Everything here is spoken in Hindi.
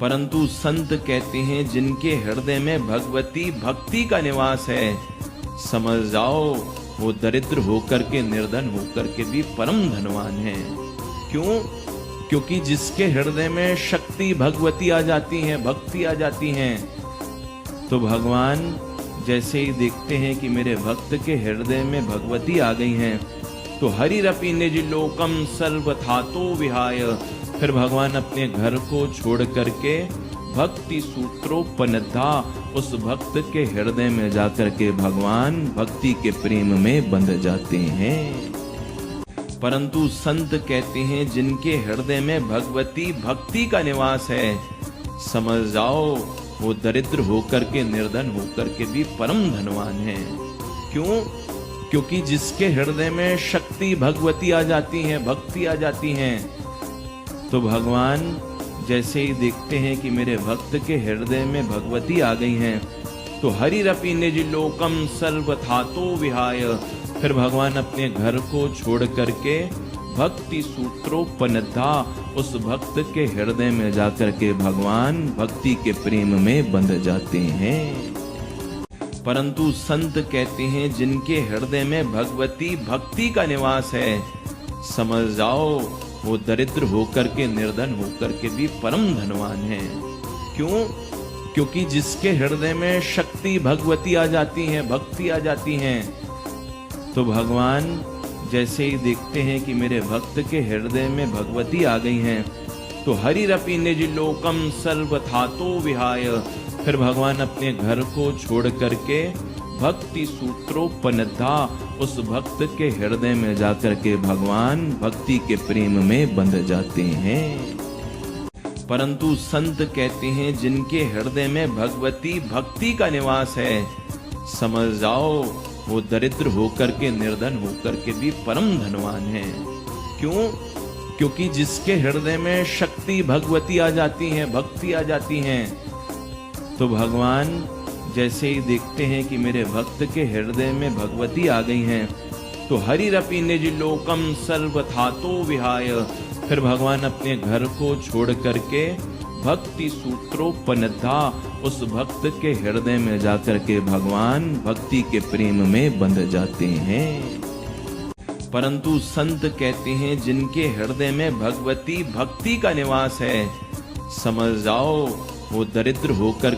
परंतु संत कहते हैं जिनके हृदय में भगवती भक्ति का निवास है, समझ जाओ वो दरिद्र होकर के, निर्धन होकर के भी परम धनवान है। क्यों? क्योंकि जिसके हृदय में शक्ति भगवती आ जाती है, भक्ति आ जाती है, तो भगवान जैसे ही देखते हैं कि मेरे भक्त के हृदय में भगवती आ गई हैं, तो हरिरपि निज लोकम सर्वथातो विहाय, फिर भगवान अपने घर को छोड़ करके भक्ति सूत्रोपनिधा उस भक्त के हृदय में जाकर के भगवान भक्ति के प्रेम में बंध जाते हैं। परंतु संत कहते हैं जिनके हृदय में भगवती भक्ति का निवास है, समझ जाओ वो दरिद्र होकर के, निर्धन होकर के भी परम धनवान है। क्यों? क्योंकि जिसके हृदय में शक्ति भगवती आ जाती है, भक्ति आ जाती है, तो भगवान जैसे ही देखते हैं कि मेरे भक्त के हृदय में भगवती आ गई हैं, तो हरिरपि निज लोकम सर्वथातो विहाय, फिर भगवान अपने घर को छोड़ करके भक्ति सूत्रोपनिधा उस भक्त के हृदय में जाकर के भगवान भक्ति के प्रेम में बंध जाते हैं। परंतु संत कहते हैं जिनके हृदय में भगवती भक्ति का निवास है, समझ जाओ वो दरिद्र होकर के, निर्धन होकर के भी परम धनवान है। क्यों? क्योंकि जिसके हृदय में शक्ति भगवती आ जाती है, भक्ति आ जाती है, तो भगवान जैसे ही देखते हैं कि मेरे भक्त के हृदय में भगवती आ गई हैं, तो हरिरपि निज लोकम सर्वथातो विहाय, फिर भगवान अपने घर को छोड़ करके भक्ति सूत्रोपनिधा उस भक्त के हृदय में जाकर के भगवान भक्ति के प्रेम में बंध जाते हैं। परंतु संत कहते हैं जिनके हृदय में भगवती भक्ति का निवास है, समझ जाओ वो दरिद्र होकर के, निर्धन होकर के भी परम धनवान है। क्यों? क्योंकि जिसके हृदय में शक्ति भगवती आ जाती है, भक्ति आ जाती है, तो भगवान जैसे ही देखते हैं कि मेरे भक्त के हृदय में भगवती आ गई हैं, तो हरिरपि निज लोकम सर्वथातो विहाय, फिर भगवान अपने घर को छोड़ करके भक्ति सूत्रोपनिधा उस भक्त के हृदय में जाकर के भगवान भक्ति के प्रेम में बंध जाते हैं। परंतु संत कहते हैं जिनके हृदय में भगवती भक्ति का निवास है, समझ जाओ वो दरिद्र होकर